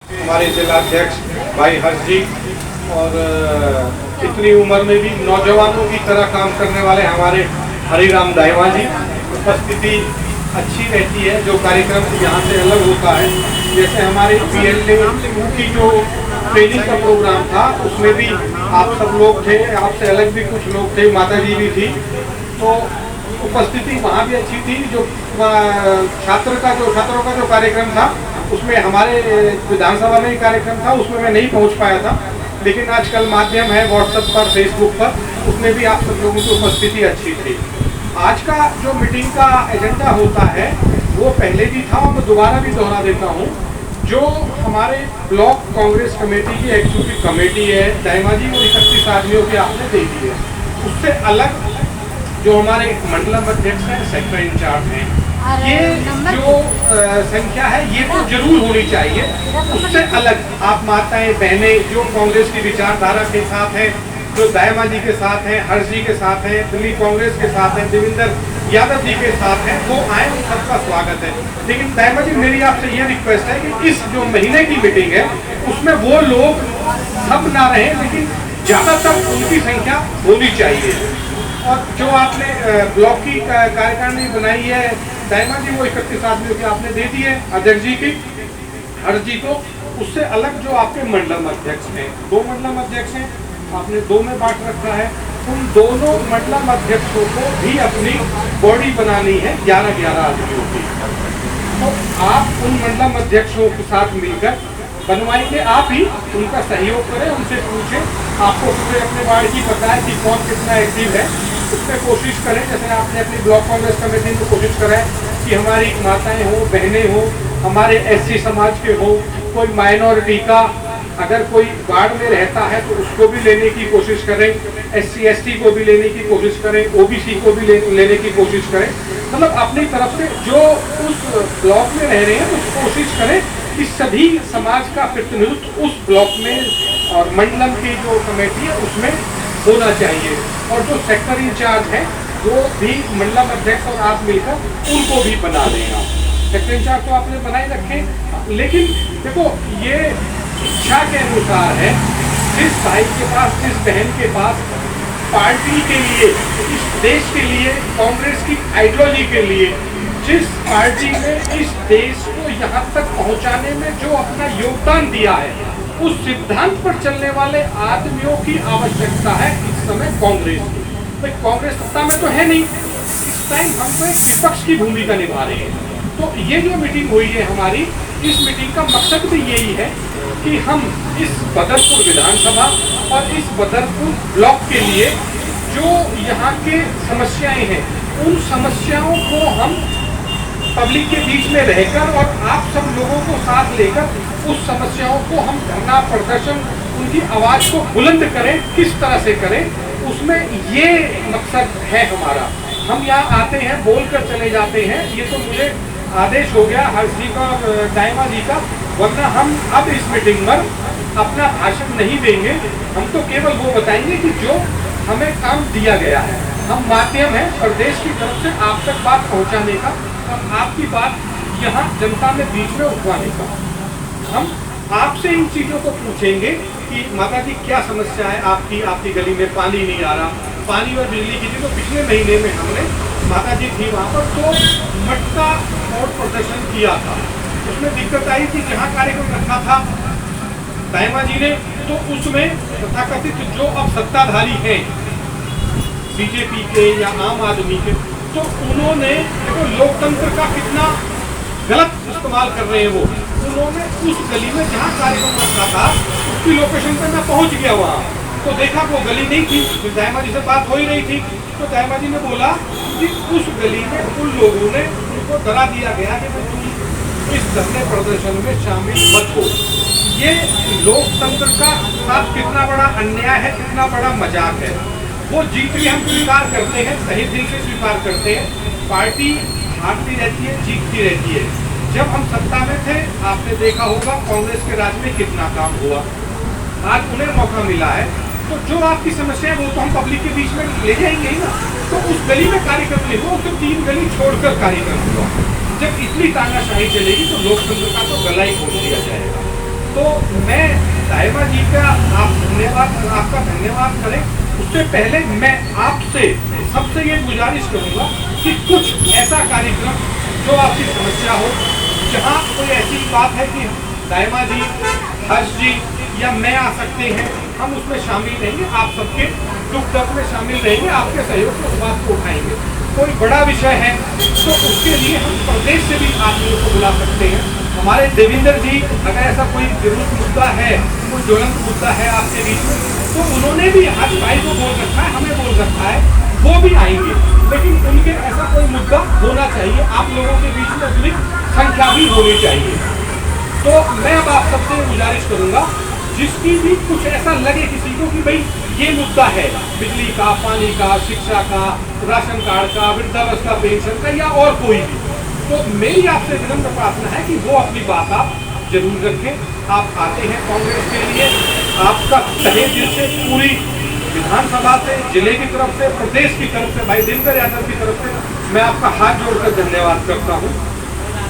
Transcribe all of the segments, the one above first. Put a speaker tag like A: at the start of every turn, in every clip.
A: हमारे जिलाध्यक्ष भाई हर्ष जी और इतनी उम्र में भी नौजवानों की तरह काम करने वाले हमारे हरिराम दाहिवा जी, उपस्थिति अच्छी रहती है। जो कार्यक्रम यहाँ से अलग होता है, जैसे हमारे PLA की जो ट्रेनिंग का प्रोग्राम था उसमें भी आप सब लोग थे, आपसे अलग भी कुछ लोग थे, माता जी भी थी, तो उपस्थिति वहाँ भी अच्छी थी। जो छात्रों का जो कार्यक्रम था उसमें हमारे विधानसभा में ही कार्यक्रम था, उसमें मैं नहीं पहुंच पाया था, लेकिन आजकल माध्यम है व्हाट्सएप पर, फेसबुक पर, उसमें भी आप सब लोगों की उपस्थिति अच्छी थी। आज का जो मीटिंग का एजेंडा होता है वो पहले भी था और मैं दोबारा भी दोहरा देता हूँ। जो हमारे ब्लॉक कांग्रेस कमेटी की एग्जीक्यूटिव कमेटी है, दाहिवा जी और 31 आदमियों की आपने दे दी है, उससे अलग जो हमारे मंडलम अध्यक्ष हैं, सेक्टर इंचार्ज हैं, ये जो संख्या है ये तो जरूर होनी चाहिए। उससे अलग आप माताएं बहनें जो कांग्रेस की विचारधारा के साथ हैं, जो दाहिवा जी के साथ हैं, हर्ष जी के साथ हैं, दिल्ली कांग्रेस के साथ हैं, देवेंद्र यादव जी के साथ हैं, वो आए, उन सबका स्वागत है। लेकिन दाहिवा जी मेरी आपसे ये रिक्वेस्ट है कि इस जो महीने की मीटिंग है उसमें वो लोग सब ना रहे, लेकिन ज्यादातर उनकी संख्या होनी चाहिए। और जो आपने ब्लॉक की कार्यकारिणी बनाई है दाहिवा जी, वो 31 आदमियों की आपने दे दी है, अध्यक्ष जी की, हर्ष जी को। उससे अलग जो आपके मंडलम अध्यक्ष हैं, 2 मंडलम अध्यक्ष हैं, आपने 2 में बांट रखा है। उन दोनों मंडलम अध्यक्षों को भी अपनी बॉडी बनानी है 11-11 आदमियों की। तो आप उन मंडलम अध्यक्षों के साथ मिलकर बनवाएंगे, आप ही उनका सहयोग करें, उनसे पूछें, आपको पूरे अपने वार्ड की पता है कि कौन कितना एक्टिव है, उसमें कोशिश करें। जैसे आपने अपनी ब्लॉक कांग्रेस कमेटी में कोशिश करें कि हमारी माताएं हो, बहनें हो, हमारे SC समाज के हो, कोई माइनॉरिटी का अगर कोई वार्ड में रहता है तो उसको भी लेने की कोशिश करें, SC ST को भी लेने की कोशिश करें, OBC को भी लेने की कोशिश करें। मतलब अपनी तरफ से जो उस ब्लॉक में रह रहे हैं उस कोशिश करें कि सभी समाज का प्रतिनिधित्व उस ब्लॉक में और मंडलम की जो कमेटी है उसमें होना चाहिए। और जो सेक्टर इंचार्ज है वो भी मंडलम अध्यक्ष और आप मिलकर उनको भी बना देगा। सेक्टर इंचार्ज तो आपने बनाए रखे, लेकिन देखो ये इच्छा के अनुसार है। जिस भाई के पास, जिस बहन के पास पार्टी के लिए, इस देश के लिए, कांग्रेस की आइडियोलॉजी के लिए, जिस पार्टी ने इस देश को यहाँ तक पहुँचाने में जो अपना योगदान दिया है, उस सिद्धांत पर चलने वाले आदमियों की आवश्यकता है इस समय कांग्रेस की। भाई कांग्रेस सत्ता में तो है नहीं, इस टाइम हम तो एक विपक्ष की भूमिका निभा रहे हैं। तो ये जो मीटिंग हुई है हमारी, इस मीटिंग का मकसद भी यही है कि हम इस बदरपुर विधानसभा और इस बदरपुर ब्लॉक के लिए जो यहाँ के समस्याएं हैं, उन समस्याओं को हम पब्लिक के बीच में रहकर और आप सब लोगों को साथ लेकर उस समस्याओं को हम धरना प्रदर्शन, उनकी आवाज को बुलंद करें। किस तरह से करें, उसमें ये मकसद है हमारा। हम यहाँ आते हैं, बोलकर चले जाते हैं, ये तो मुझे आदेश हो गया हर्ष जी का, दाहिवा जी का, वरना हम अब इस मीटिंग में अपना भाषण नहीं देंगे। हम तो केवल वो बताएंगे कि जो हमें काम दिया गया है। हम माध्यम है प्रदेश की तरफ से आप तक बात पहुंचाने का और आपकी बात यहाँ जनता में बीच में उठवाने का। हम आपसे इन चीज़ों को पूछेंगे कि माता जी क्या समस्या है आपकी गली में पानी नहीं आ रहा, पानी और बिजली की थी। तो पिछले महीने में हमने, माता जी थी वहाँ पर, तो मटका और प्रदर्शन किया था। उसमें दिक्कत आई थी, जहाँ कार्यक्रम रखा था दाहिवा जी ने, तो उसमें तथाकथित जो अब सत्ताधारी हैं BJP के या आम आदमी के, तो उन्होंने देखो लोकतंत्र का कितना गलत इस्तेमाल कर रहे हैं वो। उन्होंने उस गली में जहाँ कार्यक्रम रखा था उसकी लोकेशन पर मैं पहुँच गया वहाँ, तो देखा वो गली नहीं थी। फिर दाहिवा जी से बात हो ही रही थी, तो दाहिवा जी ने बोला कि उस गली में उन लोगों ने उनको डरा दिया गया कि तुम इस धरने प्रदर्शन में शामिल मत हो। ये लोकतंत्र का साथ कितना बड़ा अन्याय है, कितना बड़ा मजाक है। वो जीत भी हम स्वीकार करते हैं, सही दिल से स्वीकार करते हैं। पार्टी हारती रहती है, जीतती रहती है। जब हम सत्ता में थे आपने देखा होगा कांग्रेस के राज में कितना काम हुआ, आज उन्हें मौका मिला है, तो जो आपकी समस्या है वो तो हम पब्लिक के बीच में ले जाएंगे ही ना। तो उस गली में कार्यक्रम नहीं हुआ, उसको 3 गली छोड़कर कार्यक्रम हुआ। जब इतनी तानाशाही चलेगी तो लोकतंत्र का तो गला ही खोल दिया जाएगा। तो दाइमा जी का आपका धन्यवाद करें, उससे पहले मैं आपसे सबसे ये गुजारिश करूंगा कि कुछ ऐसा कार्यक्रम जो आपकी समस्या हो, जहां कोई ऐसी बात है कि दाइमा जी, हर्ष जी या मैं आ सकते हैं, हम उसमें शामिल रहेंगे, आप सबके दुख दर्द में शामिल रहेंगे, आपके सहयोग से उस बात को उठाएंगे। कोई बड़ा विषय है तो उसके लिए हम प्रदेश से भी आप लोगों को बुला सकते हैं। हमारे देवेंद्र जी, अगर ऐसा कोई जरूरत मुद्दा है, कोई ज्वलंत मुद्दा है आपके बीच में, तो उन्होंने भी आज भाई को बोल रखा है, हमें बोल रखा है, वो भी आएंगे। लेकिन उनके ऐसा कोई मुद्दा होना चाहिए, आप लोगों के बीच में उतनी संख्या भी होनी चाहिए। तो मैं अब आप सबसे गुजारिश करूंगा, जिसकी भी कुछ ऐसा लगे किसी को कि भाई ये मुद्दा है, बिजली का, पानी का, शिक्षा का, राशन कार्ड का, वृद्धावस्था पेंशन का या और कोई भी, तो मेरी आपसे विनम्र प्रार्थना है कि वो अपनी बात आप जरूर रखें। आप आते हैं कांग्रेस के लिए, आपका तहे दिल से पूरी विधानसभा से, जिले की तरफ से, प्रदेश की तरफ से, भाई दिनकर यादव की तरफ से मैं आपका हाथ जोड़कर धन्यवाद करता हूँ।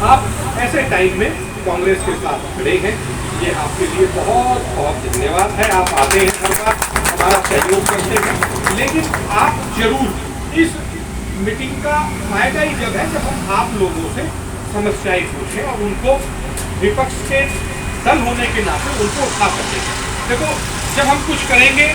A: आप ऐसे टाइम में कांग्रेस के साथ खड़े हैं, ये आपके लिए बहुत बहुत धन्यवाद है। आप आते हैं हर बार, हमारा सहयोग करते हैं, लेकिन आप जरूर इस मीटिंग का फायदा ही जब है जब हम आप लोगों से समस्याएं पूछें और उनको विपक्ष के दल होने के नाते उनको उठा सकें। देखो, जब हम कुछ करेंगे